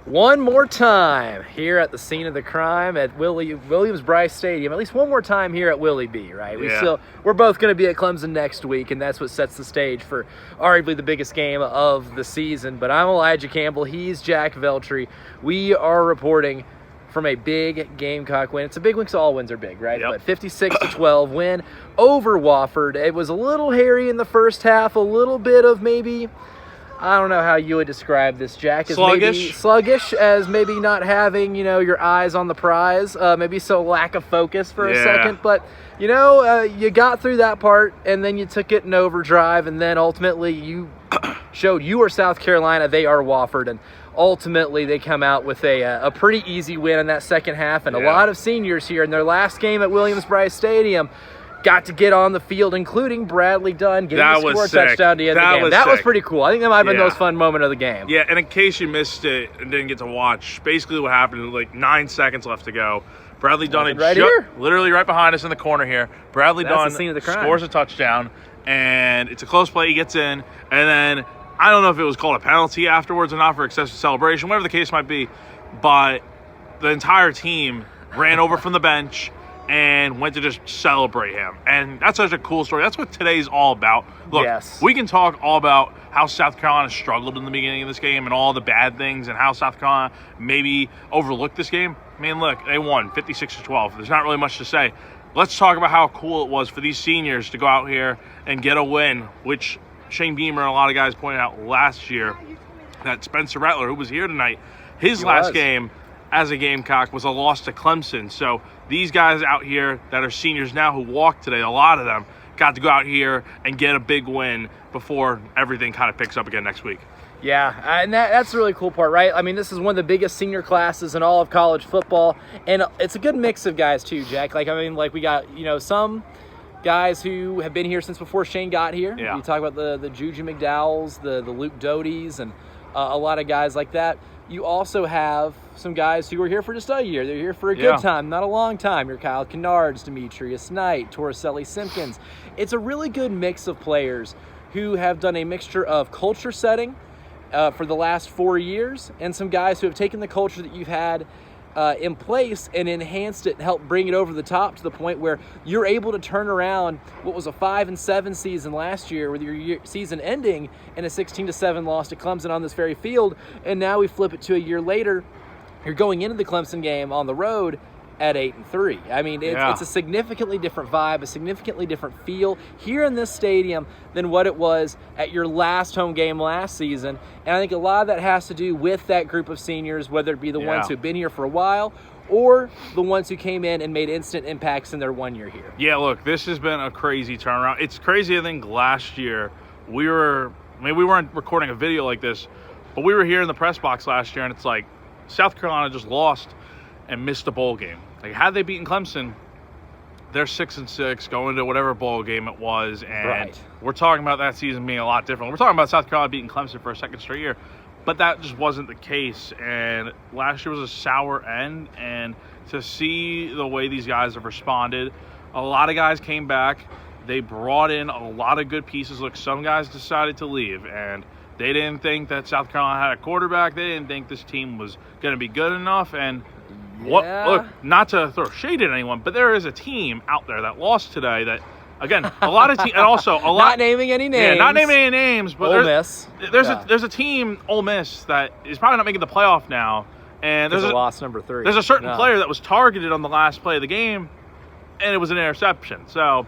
one more time here at the scene of the crime at Williams-Brice Stadium. At least one more time here at Willie B, right? We're both going to be at Clemson next week, and that's what sets the stage for arguably the biggest game of the season. But I'm Elijah Campbell. He's Jack Veltri. We are reporting from a big Gamecock win. It's a big win because all wins are big, right? Yep. But 56-12 win over Wofford. It was a little hairy in the first half, a little bit of maybe, I don't know how you would describe this, Jack. As maybe sluggish, as maybe not having, your eyes on the prize. Maybe so lack of focus for a second. But, you got through that part, and then you took it in overdrive, and then ultimately you showed you are South Carolina, they are Wofford, and ultimately they come out with a pretty easy win in that second half. And a lot of seniors here in their last game at Williams-Brice Stadium got to get on the field, including Bradley Dunn getting the score touchdown to end the game. That was pretty cool. I think that might have been the most fun moment of the game. Yeah, and in case you missed it and didn't get to watch, basically what happened, 9 seconds left to go. Bradley Dunn, literally right behind us in the corner here. Bradley Dunn scores a touchdown, and it's a close play. He gets in, and then I don't know if it was called a penalty afterwards or not for excessive celebration, whatever the case might be, but the entire team ran over from the bench and went to just celebrate him. And that's such a cool story. That's what today's all about. Look, we can talk all about how South Carolina struggled in the beginning of this game and all the bad things and how South Carolina maybe overlooked this game. I mean, look, they won 56-12. There's not really much to say. Let's talk about how cool it was for these seniors to go out here and get a win, which Shane Beamer and a lot of guys pointed out last year that Spencer Rattler, who was here tonight, his last game as a Gamecock was a loss to Clemson. So these guys out here that are seniors now who walked today, a lot of them got to go out here and get a big win before everything kind of picks up again next week. Yeah, and that's the really cool part, right? I mean, this is one of the biggest senior classes in all of college football, and it's a good mix of guys too, Jack. We got, some guys who have been here since before Shane got here. Yeah. You talk about the Juju McDowells, the Luke Doties, and a lot of guys like that. You also have some guys who are here for just a year. They're here for a good time, not a long time. Your Kyle Kennards, Demetrius Knight, Torricelli Simpkins. It's a really good mix of players who have done a mixture of culture setting for the last 4 years, and some guys who have taken the culture that you've had in place and enhanced it and helped bring it over the top to the point where you're able to turn around what was a 5-7 season last year with your season ending in a 16-7 loss to Clemson on this very field. And now we flip it to a year later. You're going into the Clemson game on the road at 8-3. I mean, it's a significantly different vibe, a significantly different feel here in this stadium than what it was at your last home game last season. And I think a lot of that has to do with that group of seniors, whether it be the ones who've been here for a while or the ones who came in and made instant impacts in their 1 year here. Yeah, look, this has been a crazy turnaround. It's crazy. I think last year we weren't recording a video like this, but we were here in the press box last year, and it's like South Carolina just lost and missed a bowl game. Like, had they beaten Clemson, they're 6-6 going to whatever bowl game it was, and we're talking about that season being a lot different. We're talking about South Carolina beating Clemson for a second straight year, but that just wasn't the case. And last year was a sour end, and to see the way these guys have responded, a lot of guys came back. They brought in a lot of good pieces. Look, some guys decided to leave, and they didn't think that South Carolina had a quarterback. They didn't think this team was going to be good enough, and look, not to throw shade at anyone, but there is a team out there that lost today that, again, a lot of teams, and also a lot. Not naming any names. Yeah, not naming any names, but Ole Miss. There's a team, Ole Miss, that is probably not making the playoff now, and there's a loss number 3. There's a certain player that was targeted on the last play of the game, and it was an interception. So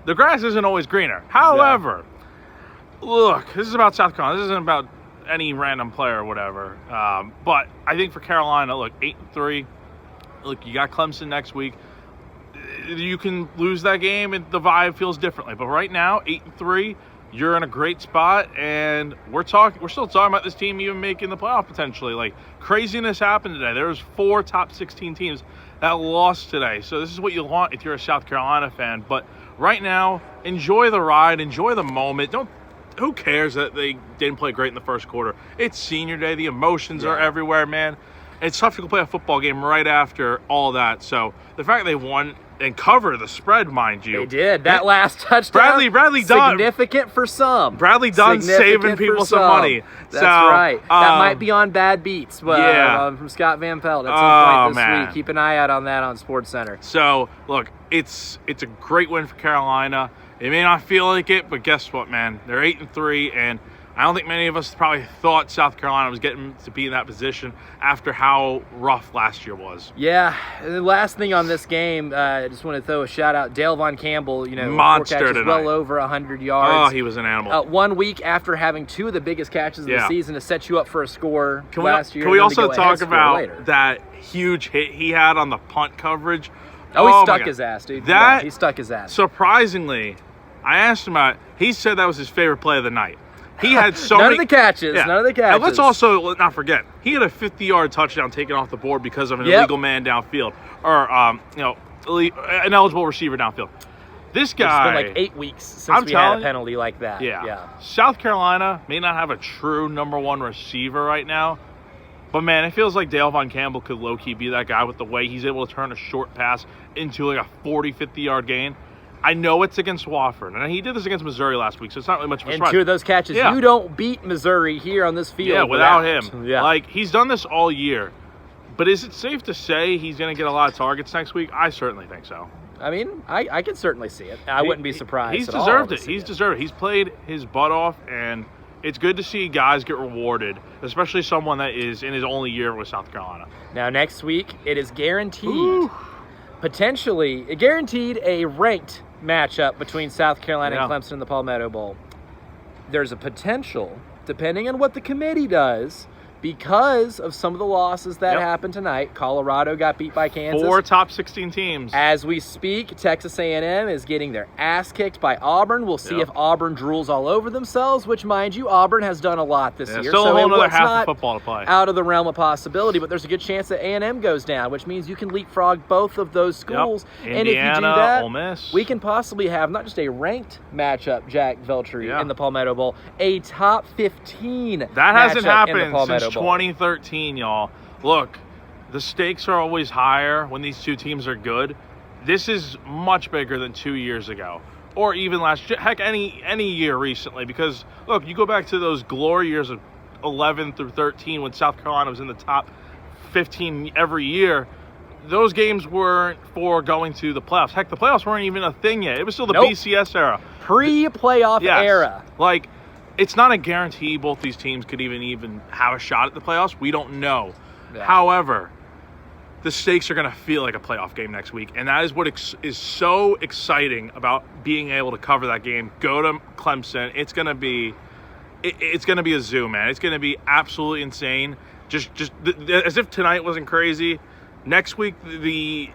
the grass isn't always greener. However, look, this is about South Carolina. This isn't about any random player or whatever. But I think for Carolina, look, 8-3. Look, you got Clemson next week. You can lose that game and the vibe feels differently. But right now, 8-3, you're in a great spot, and we're still talking about this team even making the playoff potentially. Like, craziness happened today. There was 4 top 16 teams that lost today. So this is what you want if you're a South Carolina fan. But right now, enjoy the ride, enjoy the moment. Who cares that they didn't play great in the first quarter? It's senior day. The emotions are everywhere, man. It's tough to go play a football game right after all that. So the fact that they won and cover the spread, mind you. They did. That last touchdown, Bradley Dunn. Significant for some. Bradley Dunn saving people some money. That's right. That might be on Bad Beats from Scott Van Pelt at some point this week. Keep an eye out on that on SportsCenter. So, look, it's a great win for Carolina. They may not feel like it, but guess what, man? They're 8-3, and I don't think many of us probably thought South Carolina was getting to be in that position after how rough last year was. Yeah. And the last thing on this game, I just want to throw a shout out. Dale Von Campbell, monster tonight. Well over 100 yards. Oh, he was an animal. 1 week after having 2 of the biggest catches of the season to set you up for a score last year. Can we also talk about that huge hit he had on the punt coverage? Oh, he stuck his ass, dude. He stuck his ass. Surprisingly, I asked him about it. He said that was his favorite play of the night. He had none of the catches. None of the catches. And let's also not forget, he had a 50-yard touchdown taken off the board because of an illegal man downfield, or an eligible receiver downfield. This guy. It's been like 8 weeks since we had a penalty like that. Yeah. South Carolina may not have a true number 1 receiver right now, but man, it feels like Dale Von Campbell could low-key be that guy with the way he's able to turn a short pass into like a 40, 50-yard gain. I know it's against Wofford, and he did this against Missouri last week, so it's not really much of a surprise. And 2 of those catches, you don't beat Missouri here on this field without him. Yeah. Like, he's done this all year. But is it safe to say he's going to get a lot of targets next week? I certainly think so. I mean, I can certainly see it. I wouldn't be surprised. He's deserved it. He's deserved it. He's played his butt off, and it's good to see guys get rewarded, especially someone that is in his only year with South Carolina. Now, next week, it is guaranteed, guaranteed a ranked matchup between South Carolina and Clemson in the Palmetto Bowl. There's a potential, depending on what the committee does, because of some of the losses that happened tonight. Colorado got beat by Kansas. 4 top 16 teams. As we speak, Texas A&M is getting their ass kicked by Auburn. We'll see if Auburn drools all over themselves, which, mind you, Auburn has done a lot this year. Still a whole other half of football to play. Out of the realm of possibility, but there's a good chance that A&M goes down, which means you can leapfrog both of those schools. Indiana, and if you do that, Ole Miss. we can possibly have not just a ranked matchup, Jack Veltri, in the Palmetto Bowl, a top 15 that hasn't happened since 2013, y'all. Look, the stakes are always higher when these 2 teams are good. This is much bigger than 2 years ago, or even last year. Heck, any year recently. Because look, you go back to those glory years of 11 through 13 when South Carolina was in the top 15 every year. Those games weren't for going to the playoffs. Heck, the playoffs weren't even a thing yet. It was still the BCS era, pre-playoff era. Like, it's not a guarantee both these teams could even have a shot at the playoffs. We don't know. Yeah. However, the stakes are going to feel like a playoff game next week, and that is what is so exciting about being able to cover that game. Go to Clemson. It's going to be a zoo, man. It's going to be absolutely insane. Just as if tonight wasn't crazy. Next week, the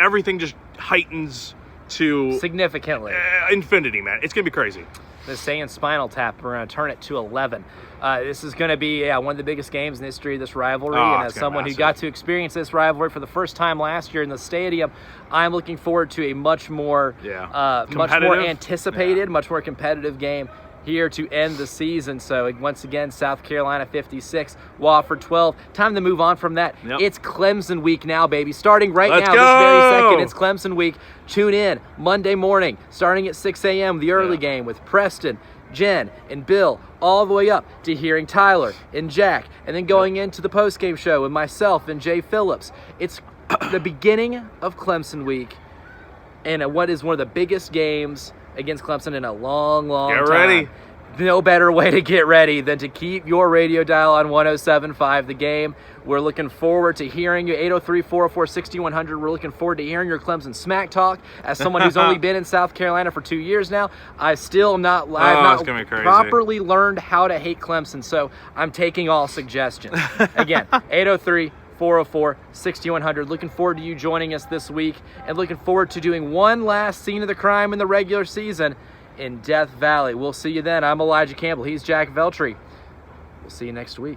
everything just heightens to significantly infinity, man. It's going to be crazy. They're saying Spinal Tap. We're going to turn it to 11. This is going to be one of the biggest games in the history of this rivalry. And as someone who got to experience this rivalry for the first time last year in the stadium, I'm looking forward to a much more anticipated, much more competitive game here to end the season. So once again, South Carolina 56, Wofford 12. Time to move on from that. It's Clemson week now, baby. Starting right now, this very second, it's Clemson week. Tune in Monday morning, starting at 6 a.m., the early game with Preston, Jen, and Bill, all the way up to hearing Tyler and Jack, and then going into the postgame show with myself and Jay Phillips. It's the beginning of Clemson week, and what is one of the biggest games against Clemson in a long time. Get ready. No better way to get ready than to keep your radio dial on 107.5 The Game. We're looking forward to hearing you. 803-404-6100. We're looking forward to hearing your Clemson smack talk. As someone who's only been in South Carolina for 2 years now, I have not properly learned how to hate Clemson, so I'm taking all suggestions. Again, 803-404-6100. Looking forward to you joining us this week, and looking forward to doing one last scene of the crime in the regular season in Death Valley. We'll see you then. I'm Elijah Campbell. He's Jack Veltri. We'll see you next week.